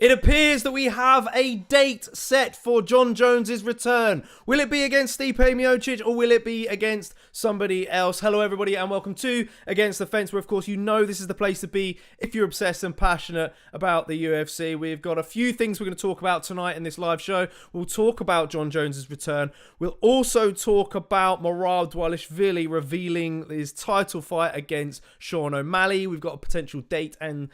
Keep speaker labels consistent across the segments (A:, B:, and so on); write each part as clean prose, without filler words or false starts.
A: It appears that we have a date set for Jon Jones's return. Will it be against Stipe Miocic or will it be against somebody else? Hello everybody and welcome to Against the Fence, where of course you know this is the place to be if you're obsessed and passionate about the UFC. We've got a few things we're going to talk about tonight in this live show. We'll talk about Jon Jones's return. We'll also talk about Merab Dvalishvili revealing his title fight against Sean O'Malley. We've got a potential date and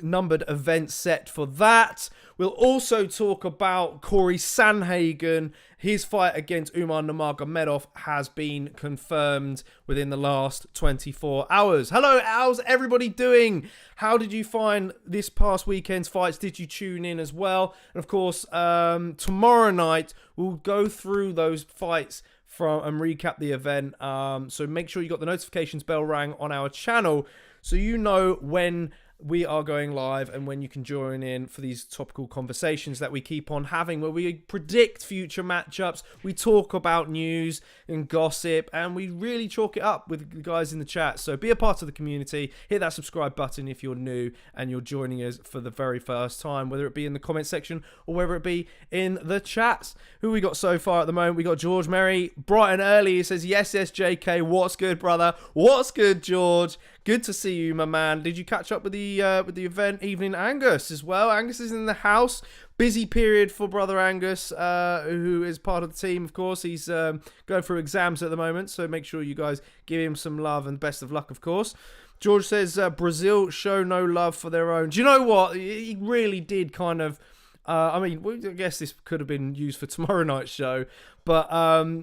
A: numbered events set for that. We'll also talk about Corey Sandhagen. His fight against Umar Nurmagomedov has been confirmed within the last 24 hours. Hello, how's everybody doing? How did you find this past weekend's fights? Did you tune in as well? And of course, tomorrow night we'll go through those fights and recap the event. So make sure you got the notifications bell rang on our channel so you know when we are going live and when you can join in for these topical conversations that we keep on having, where we predict future matchups, we talk about news and gossip, and we really chalk it up with the guys in the chat. So be a part of the community, hit that subscribe button if you're new and you're joining us for the very first time, whether it be in the comment section or whether it be in the chats. Who we got so far at the moment? We got George Merry, bright and early. He says, yes, JK, what's good, brother? What's good, George? Good to see you, my man. Did you catch up with the event? Evening Angus as well. Angus is in the house. Busy period for brother Angus, who is part of the team, of course. He's going through exams at the moment, so make sure you guys give him some love and best of luck, of course. George says, Brazil show no love for their own. Do you know what? He really did kind of... I guess this could have been used for tomorrow night's show, but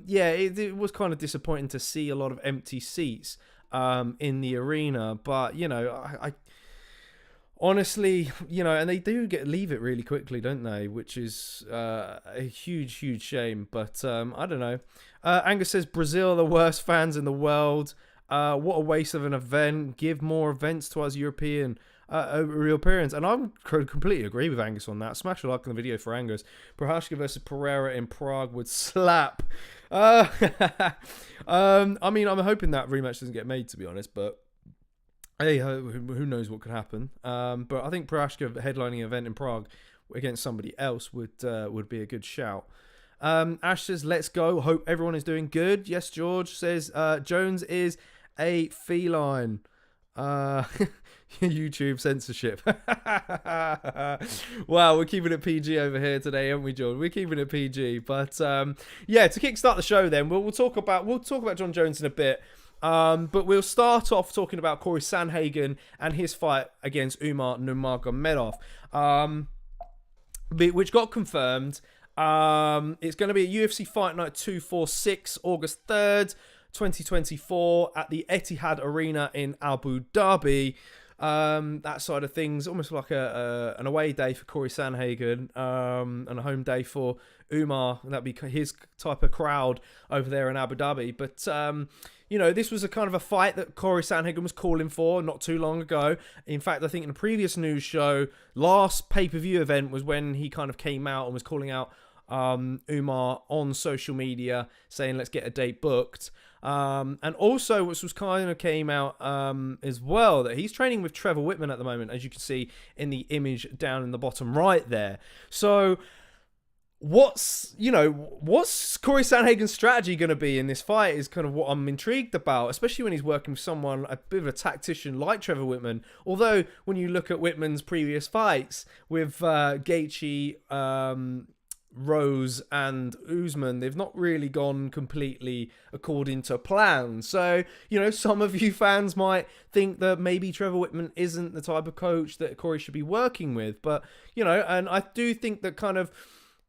A: yeah, it was kind of disappointing to see a lot of empty seats in the arena. But you know, I honestly, you know, and they do leave it really quickly, don't they? Which is a huge shame. But I don't know. Angus says Brazil are the worst fans in the world. What a waste of an event. Give more events to us Europeans. And I completely agree with Angus on that. Smash a like on the video for Angus. Prochazka versus Pereira in Prague would slap. I mean, I'm hoping that rematch doesn't get made, to be honest, but hey, who knows what could happen. But I think Prochazka headlining an event in Prague against somebody else would be a good shout. Ash says, let's go. Hope everyone is doing good. Yes, George says, Jones is a feline. YouTube censorship. Wow, we're keeping it PG over here today, aren't we, George? We're keeping it PG. But yeah, to kickstart the show, then we'll talk about Jon Jones in a bit. But we'll start off talking about Corey Sandhagen and his fight against Umar Nurmagomedov, which got confirmed. It's going to be a UFC Fight Night 246, August 3rd. 2024 at the Etihad Arena in Abu Dhabi. That side of things, almost like an away day for Corey Sandhagen, and a home day for Umar. That'd be his type of crowd over there in Abu Dhabi. But you know, this was a kind of a fight that Corey Sandhagen was calling for not too long ago. In fact, I think in a previous news show, last pay-per-view event was when he kind of came out and was calling out Umar on social media, saying let's get a date booked. And also, which was kind of came out as well, that he's training with Trevor Whitman at the moment, as you can see in the image down in the bottom right there. So what's Corey Sandhagen's strategy going to be in this fight is kind of what I'm intrigued about, especially when he's working with someone, a bit of a tactician like Trevor Whitman. Although when you look at Whitman's previous fights with Gaethje, Rose and Usman, they've not really gone completely according to plan. So, you know, some of you fans might think that maybe Trevor Whitman isn't the type of coach that Corey should be working with. But, you know, and I do think that kind of,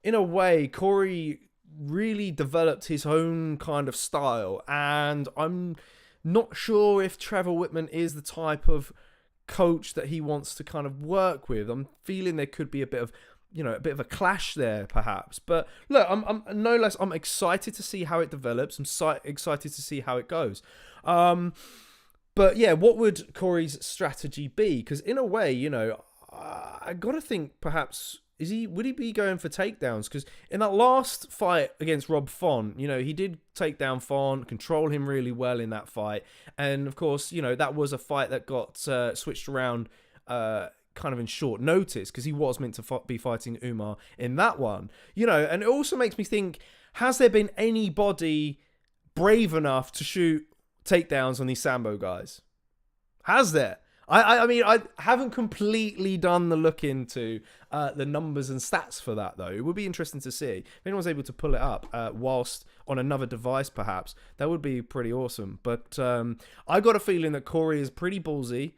A: in a way, Corey really developed his own kind of style. And I'm not sure if Trevor Whitman is the type of coach that he wants to kind of work with. I'm feeling there could be a bit of a clash there, perhaps. But look, I'm excited to see how it develops. I'm excited to see how it goes. But yeah, what would Corey's strategy be? Because in a way, you know, I got to think perhaps would he be going for takedowns? Because in that last fight against Rob Font, you know, he did take down Font, control him really well in that fight. And of course, you know, that was a fight that got switched around kind of in short notice, because he was meant to be fighting Umar in that one. You know, and it also makes me think, has there been anybody brave enough to shoot takedowns on these Sambo guys? Has there? I mean, I haven't completely done the look into the numbers and stats for that, though. It would be interesting to see. If anyone's able to pull it up whilst on another device, perhaps, that would be pretty awesome. But I got a feeling that Corey is pretty ballsy,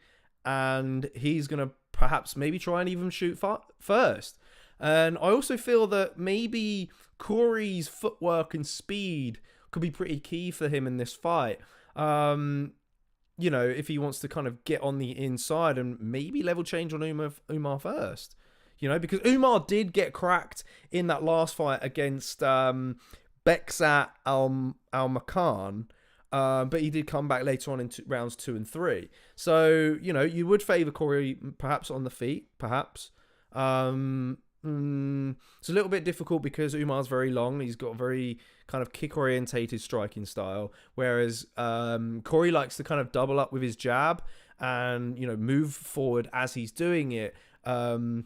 A: and he's going to perhaps maybe try and even shoot first. And I also feel that maybe Corey's footwork and speed could be pretty key for him in this fight. You know, if he wants to kind of get on the inside and maybe level change on Umar first. You know, because Umar did get cracked in that last fight against Beksat Al-Makan, but he did come back later on in rounds 2 and 3. So, you know, you would favour Corey perhaps on the feet, perhaps. It's a little bit difficult because Umar's very long. He's got a very kind of kick-orientated striking style, whereas Corey likes to kind of double up with his jab and, you know, move forward as he's doing it, and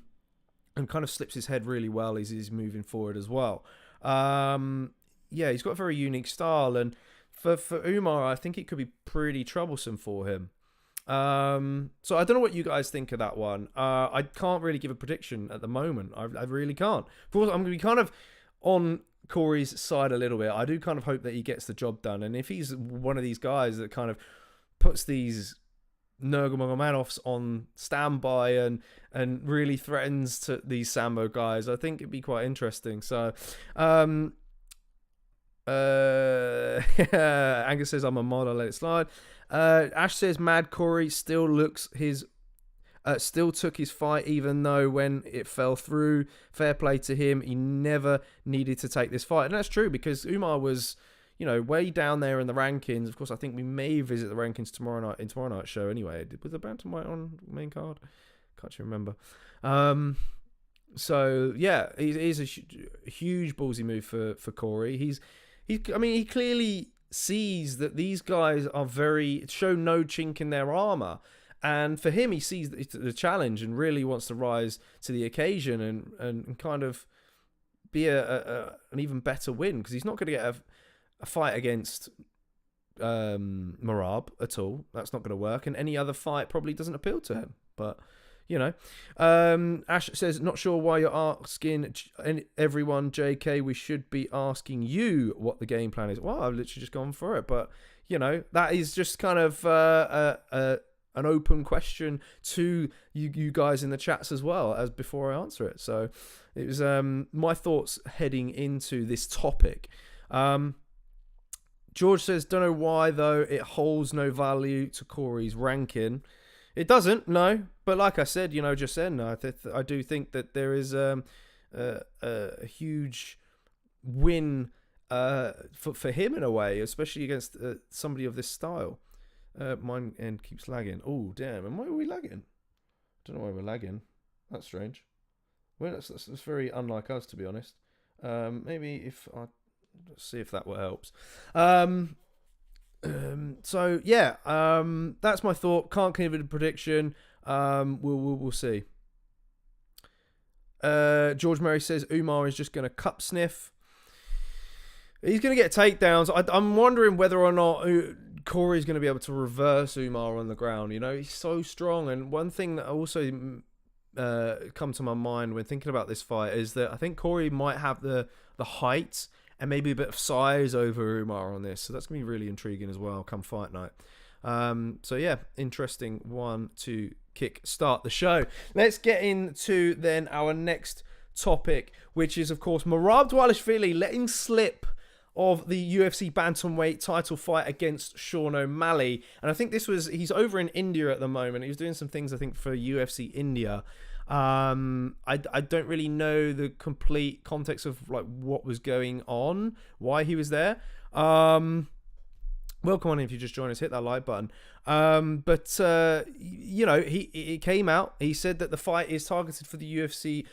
A: kind of slips his head really well as he's moving forward as well. Yeah, he's got a very unique style, and for Umar, I think it could be pretty troublesome for him. So I don't know what you guys think of that one. I can't really give a prediction at the moment. I really can't. Of course, I'm going to be kind of on Corey's side a little bit. I do kind of hope that he gets the job done. And if he's one of these guys that kind of puts these Nurmagomedovs on standby and really threatens to these Sambo guys, I think it'd be quite interesting. So, Angus says, I'm a mod, I'll let it slide. Ash says, Mad Corey still took his fight, even though when it fell through, fair play to him, he never needed to take this fight. And that's true, because Umar was, you know, way down there in the rankings. Of course, I think we may visit the rankings tomorrow night's show anyway. Was the bantamweight on main card? Can't you remember? So yeah, it is a huge ballsy move for Corey. He clearly sees that these guys are show no chink in their armor, and for him, he sees the challenge and really wants to rise to the occasion and kind of be an even better win, because he's not going to get a fight against Merab at all. That's not going to work, and any other fight probably doesn't appeal to him. But you know, Ash says, not sure why you're asking everyone, JK. We should be asking you what the game plan is. Well, I've literally just gone for it, but you know, that is just kind of an open question to you guys in the chats as well, as before I answer it. So it was my thoughts heading into this topic. George says, don't know why though, it holds no value to Corey's ranking. It doesn't, no. But like I said, you know, just then, I do think that there is a huge win for him in a way, especially against somebody of this style. Mine end keeps lagging. Oh, damn. And why are we lagging? I don't know why we're lagging. That's strange. Well, that's very unlike us, to be honest. Maybe if let's see if that helps. So yeah, that's my thought. Can't give it a prediction. We'll see. George Murray says Umar is just going to cup sniff. He's going to get takedowns. I'm wondering whether or not Corey's going to be able to reverse Umar on the ground. You know, he's so strong. And one thing that also come to my mind when thinking about this fight is that I think Corey might have the height and maybe a bit of size over Umar on this. So that's going to be really intriguing as well come fight night. So yeah, interesting one to kick-start the show. Let's get into then our next topic, which is, of course, Merab Dvalishvili letting slip of the UFC bantamweight title fight against Sean O'Malley. And I think he's over in India at the moment. He was doing some things, I think, for UFC India. I don't really know the complete context of like what was going on, why he was there. Welcome on in if you just joined us, hit that like button. But you know, he came out. He said that the fight is targeted for the UFC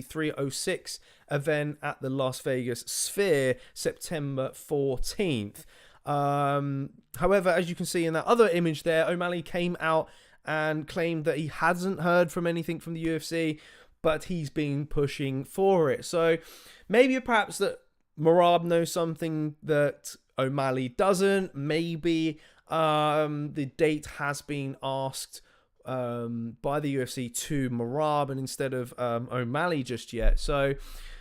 A: 306 event at the Las Vegas Sphere, September 14th. However, as you can see in that other image there, O'Malley came out and claimed that he hasn't heard from anything from the UFC, but he's been pushing for it. So maybe perhaps that Merab knows something that O'Malley doesn't. Maybe the date has been asked by the UFC to Merab and instead of O'Malley just yet. So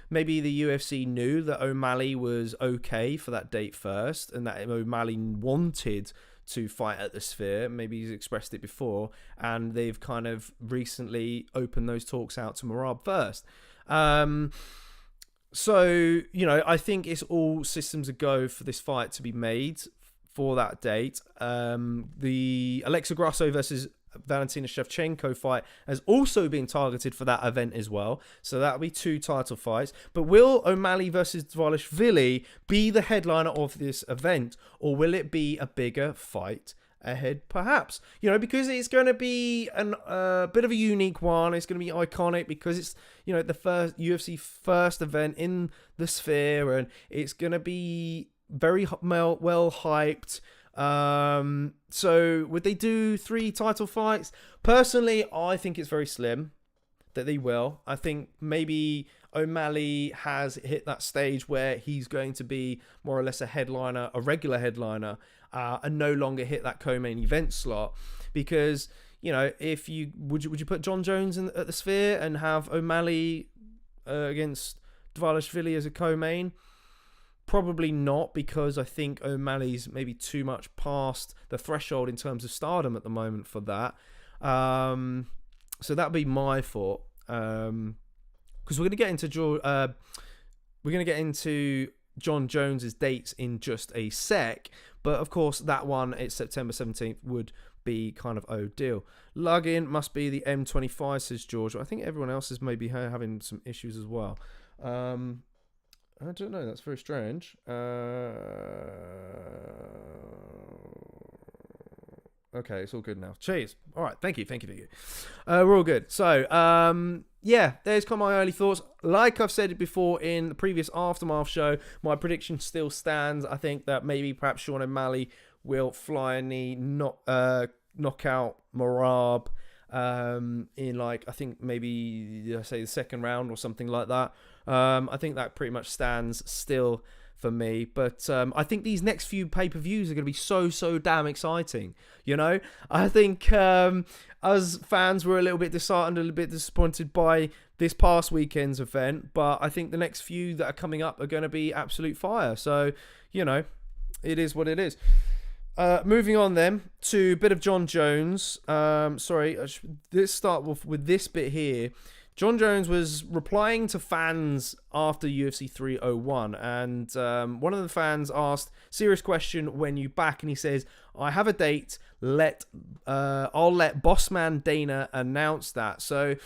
A: maybe the UFC knew that O'Malley was okay for that date first and that O'Malley wanted to fight at the Sphere. Maybe he's expressed it before, and they've kind of recently opened those talks out to Merab first. So, I think it's all systems a go for this fight to be made for that date. The Alexa Grasso versus Valentina Shevchenko fight has also been targeted for that event as well. So that'll be 2 title fights. But will O'Malley versus Dvalishvili be the headliner of this event? Or will it be a bigger fight ahead, perhaps? Because it's going to be a bit of a unique one. It's going to be iconic because it's, the first UFC first event in the Sphere. And it's going to be very well hyped. So would they do 3 title fights? Personally, I think it's very slim that they will. I think maybe O'Malley has hit that stage where he's going to be more or less a regular headliner, and no longer hit that co-main event slot. Because, if would you put Jon Jones at the Sphere and have O'Malley against Dvalishvili as a co-main? Probably not, because I think O'Malley's maybe too much past the threshold in terms of stardom at the moment for that. So that'd be my thought. Because we're going to get into Jon Jones's dates in just a sec, but of course that one, it's September 17th, would be kind of deal. Login must be the M25, says George. I think everyone else is maybe having some issues as well. I don't know. That's very strange. Okay, it's all good now. Cheers. All right, thank you. We're all good. So, there's kind of my early thoughts. Like I've said it before in the previous Aftermath show, my prediction still stands. I think that maybe perhaps Sean O'Malley will fly a knee, knock out Merab in I think maybe say the second round or something like that. I think that pretty much stands still for me, but I think these next few pay-per-views are going to be so damn exciting. I think us fans were a little bit disheartened, a little bit disappointed by this past weekend's event, but I think the next few that are coming up are going to be absolute fire. So it is what it is. Moving on then to a bit of Jon Jones. Let's start with this bit here. Jon Jones was replying to fans after UFC 301, and one of the fans asked, serious question, when you back? And he says, I have a date, I'll let Bossman Dana announce that. So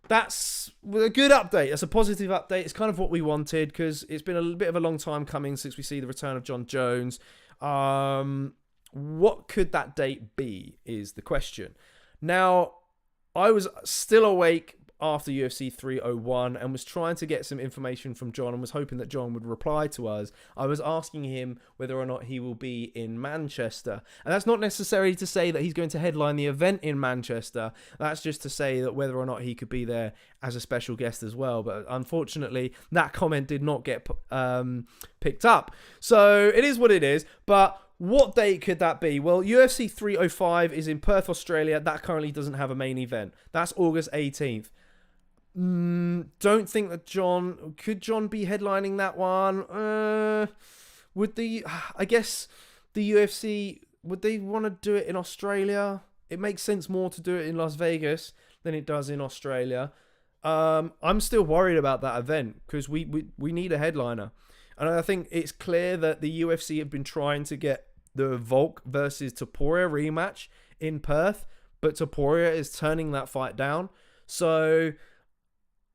A: that's a good update. That's a positive update. It's kind of what we wanted, because it's been a bit of a long time coming since we see the return of Jon Jones. What could that date be is the question. Now, I was still awake after UFC 301 and was trying to get some information from Jon and was hoping that Jon would reply to us. I was asking him whether or not he will be in Manchester. And that's not necessarily to say that he's going to headline the event in Manchester. That's just to say that whether or not he could be there as a special guest as well. But unfortunately, that comment did not get picked up. So it is what it is. But what date could that be? Well, UFC 305 is in Perth, Australia. That currently doesn't have a main event. That's August 18th. Don't think that could Jon be headlining that one? I guess the UFC, would they want to do it in Australia? It makes sense more to do it in Las Vegas than it does in Australia. I'm still worried about that event because we need a headliner. And I think it's clear that the UFC have been trying to get the Volk versus Topuria rematch in Perth, but Topuria is turning that fight down. So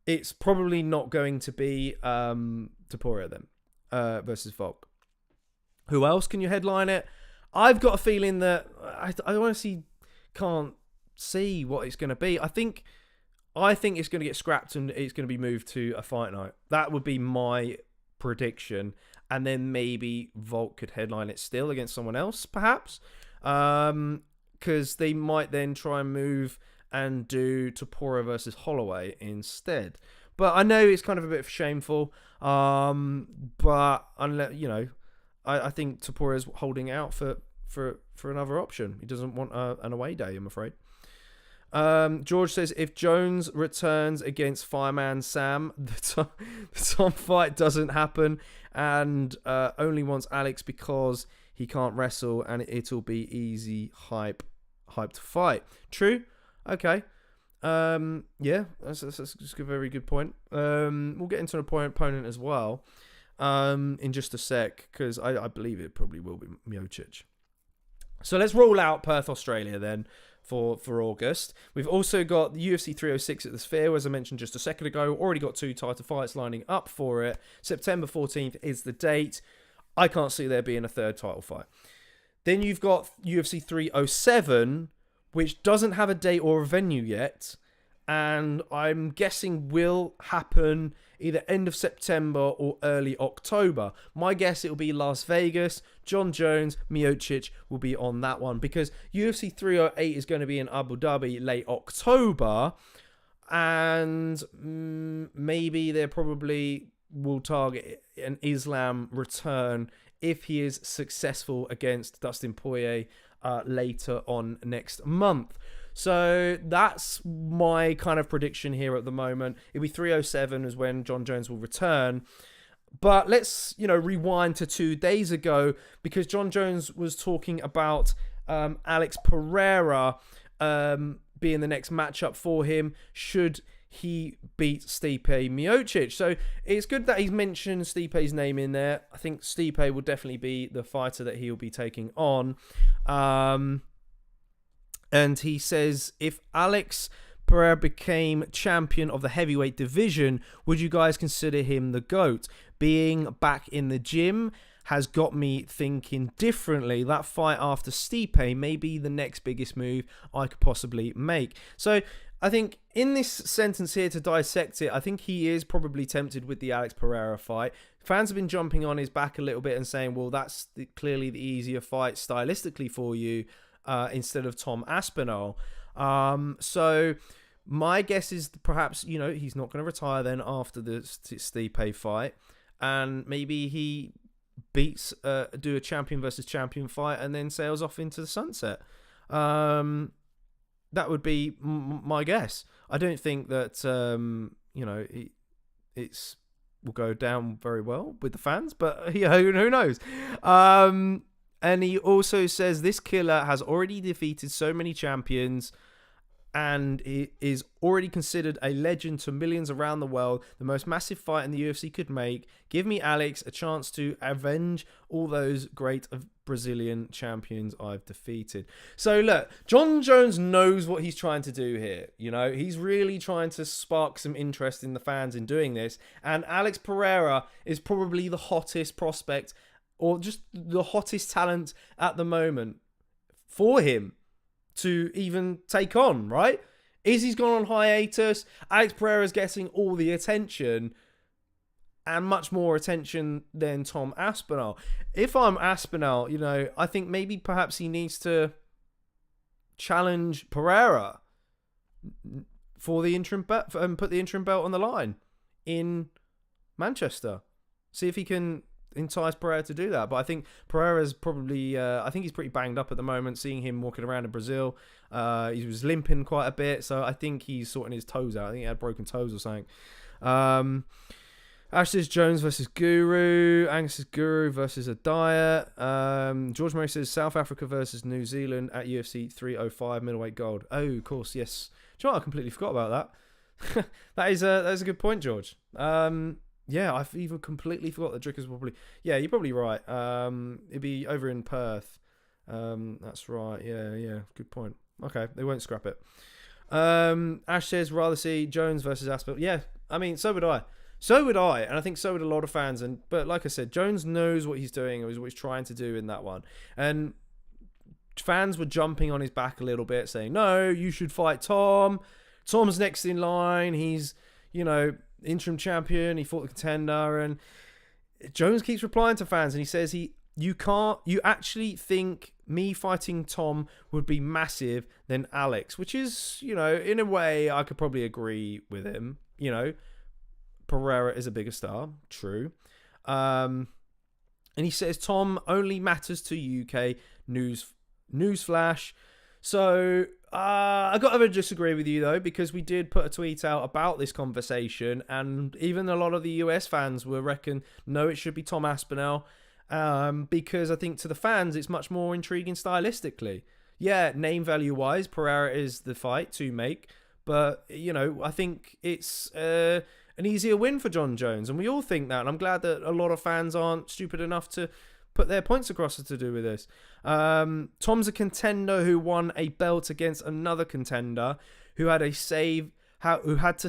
A: it's probably not going to be Topuria then versus Volk. Who else can you headline it? I've got a feeling that I honestly can't see what it's going to be. I think it's going to get scrapped and it's going to be moved to a fight night. That would be my prediction. And then maybe Volk could headline it still against someone else, perhaps. because they might then try and move and do Topuria versus Holloway instead. But I know it's kind of a bit shameful. But unless I think Topuria's holding out for another option. He doesn't want an away day, I'm afraid. George says, if Jones returns against Fireman Sam, the Tom fight doesn't happen, and only wants Alex because he can't wrestle, and it'll be easy hype to fight. True. Okay. Yeah, that's a very good point. We'll get into an opponent as well in just a sec, because I believe it probably will be Miocic. So let's roll out Perth, Australia then for August. We've also got the UFC 306 at the Sphere, as I mentioned just a second ago. Already got 2 title fights lining up for it. September 14th is the date. I can't see there being a third title fight. Then you've got UFC 307, which doesn't have a date or a venue yet, and I'm guessing will happen either end of September or early October. My guess, it'll be Las Vegas. John Jones, Miocic will be on that one, because UFC 308 is going to be in Abu Dhabi late October, and maybe they probably will target an Islam return if he is successful against Dustin Poirier later on next month. So that's my kind of prediction here at the moment. It'll be 307 is when John Jones will return. But let's, rewind to 2 days ago, because John Jones was talking about Alex Pereira being the next matchup for him should he beat Stipe Miocic. So it's good that he's mentioned Stipe's name in there. I think Stipe will definitely be the fighter that he'll be taking on. And he says, if Alex Pereira became champion of the heavyweight division, would you guys consider him the GOAT? Being back in the gym has got me thinking differently. That fight after Stipe may be the next biggest move I could possibly make. So I think in this sentence here, to dissect it, I think he is probably tempted with the Alex Pereira fight. Fans have been jumping on his back a little bit and saying, well, that's clearly the easier fight stylistically for you, instead of Tom Aspinall. So my guess is perhaps, he's not going to retire then after the Stipe fight, and maybe he beats, do a champion versus champion fight and then sails off into the sunset. That would be my guess. I don't think that, it's will go down very well with the fans, but who knows? And he also says this killer has already defeated so many champions and is already considered a legend to millions around the world. The most massive fight in the UFC could make. Give me Alex a chance to avenge all those great Brazilian champions I've defeated. So look, John Jones knows what he's trying to do here. He's really trying to spark some interest in the fans in doing this. And Alex Pereira is probably the hottest prospect, or just the hottest talent at the moment for him to even take on, right? Izzy's gone on hiatus. Alex Pereira's getting all the attention, and much more attention than Tom Aspinall. If I'm Aspinall, I think maybe perhaps he needs to challenge Pereira for the interim belt and put the interim belt on the line in Manchester. See if he can entice Pereira to do that. But I think Pereira's probably I think he's pretty banged up at the moment, seeing him walking around in Brazil. He was limping quite a bit, so I think he's sorting his toes out. I think he had broken toes or something. Ash says Jones versus Guru. Angus says Guru versus a diet. George Murray says South Africa versus New Zealand at UFC 305 middleweight gold. Oh, of course, yes. Do you know what? I completely forgot about that. That is a good point, George. Yeah, I've even completely forgot that Drickers probably... Yeah, you're probably right. It'd be over in Perth. That's right. Yeah. Good point. Okay, they won't scrap it. Ash says, rather see Jones versus Aspinall. Yeah, I mean, so would I. And I think so would a lot of fans. But like I said, Jones knows what he's doing, or what he's trying to do in that one. And fans were jumping on his back a little bit, saying, no, you should fight Tom. Tom's next in line. He's, interim champion. He fought the contender. And Jones keeps replying to fans, and he says he you actually think me fighting Tom would be massive than Alex, which is, in a way I could probably agree with him. Pereira is a bigger star, true. And he says Tom only matters to UK newsflash. So I got to disagree with you though, because we did put a tweet out about this conversation, and even a lot of the US fans will reckon no, it should be Tom Aspinall, because I think to the fans it's much more intriguing stylistically. Yeah, name value wise, Pereira is the fight to make, but I think it's an easier win for Jon Jones, and we all think that, and I'm glad that a lot of fans aren't stupid enough to put their points across to do with this. Tom's a contender who won a belt against another contender who had to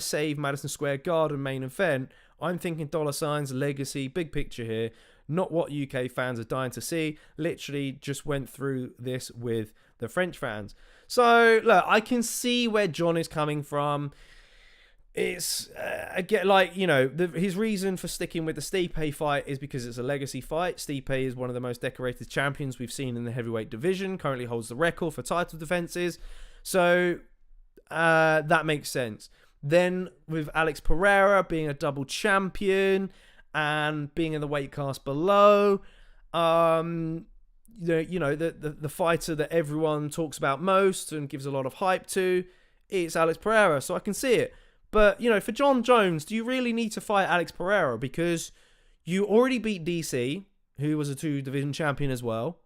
A: save Madison Square Garden main event. I'm thinking dollar signs, legacy, big picture here, not what UK fans are dying to see. Literally just went through this with the French fans. So look, I can see where Jon is coming from. It's his reason for sticking with the Stipe fight is because it's a legacy fight. Stipe is one of the most decorated champions we've seen in the heavyweight division, currently holds the record for title defenses, so that makes sense. Then with Alex Pereira being a double champion and being in the weight class below, the fighter that everyone talks about most and gives a lot of hype to, it's Alex Pereira, so I can see it. But, for Jon Jones, do you really need to fight Alex Pereira? Because you already beat DC, who was a 2-division champion as well.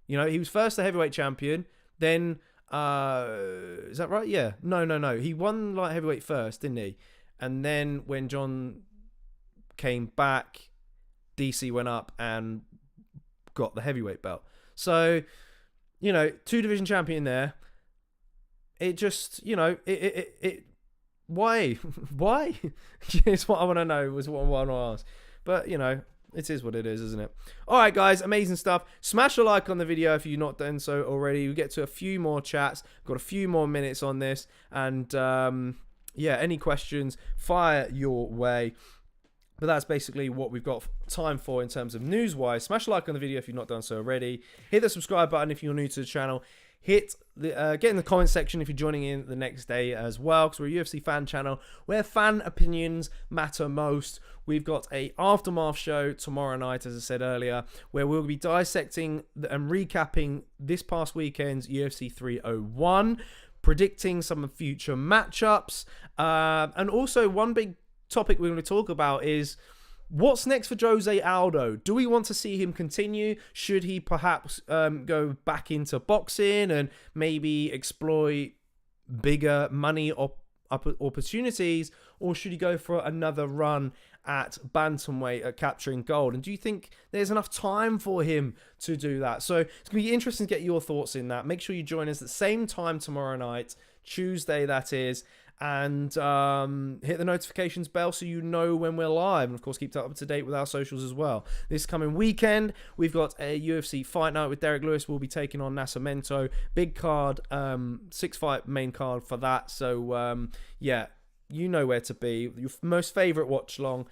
A: He was first the heavyweight champion. Then, is that right? Yeah. No. He won light heavyweight first, didn't he? And then when Jon came back, DC went up and got the heavyweight belt. So, 2-division champion there. It just, why? Why? It's what I want to know, was what I want to ask. But, it is what it is, isn't it? All right, guys, amazing stuff. Smash a like on the video if you've not done so already. We get to a few more chats. Got a few more minutes on this. And, any questions, fire your way. But that's basically what we've got time for in terms of news-wise. Smash a like on the video if you've not done so already. Hit the subscribe button if you're new to the channel. Get in the comment section if you're joining in the next day as well, because we're a UFC fan channel where fan opinions matter most. We've got a aftermath show tomorrow night, as I said earlier, where we'll be dissecting and recapping this past weekend's UFC 301, predicting some future matchups, and also one big topic we're going to talk about is what's next for Jose Aldo. Do we want to see him continue? Should he perhaps go back into boxing and maybe exploit bigger money opportunities? Or should he go for another run at bantamweight at capturing gold? And do you think there's enough time for him to do that? So it's going to be interesting to get your thoughts in that. Make sure you join us at the same time tomorrow night, Tuesday that is. And hit the notifications bell so you know when we're live. And, of course, keep up to date with our socials as well. This coming weekend, we've got a UFC fight night with Derek Lewis. We'll be taking on Nascimento. Big card, 6-fight main card for that. So, you know where to be. Your most favourite watch-along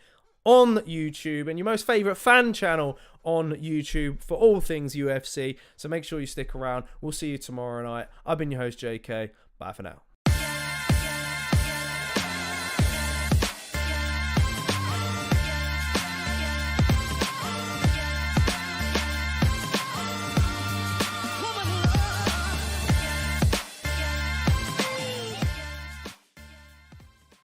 A: on YouTube and your most favourite fan channel on YouTube for all things UFC. So make sure you stick around. We'll see you tomorrow night. I've been your host, JK. Bye for now.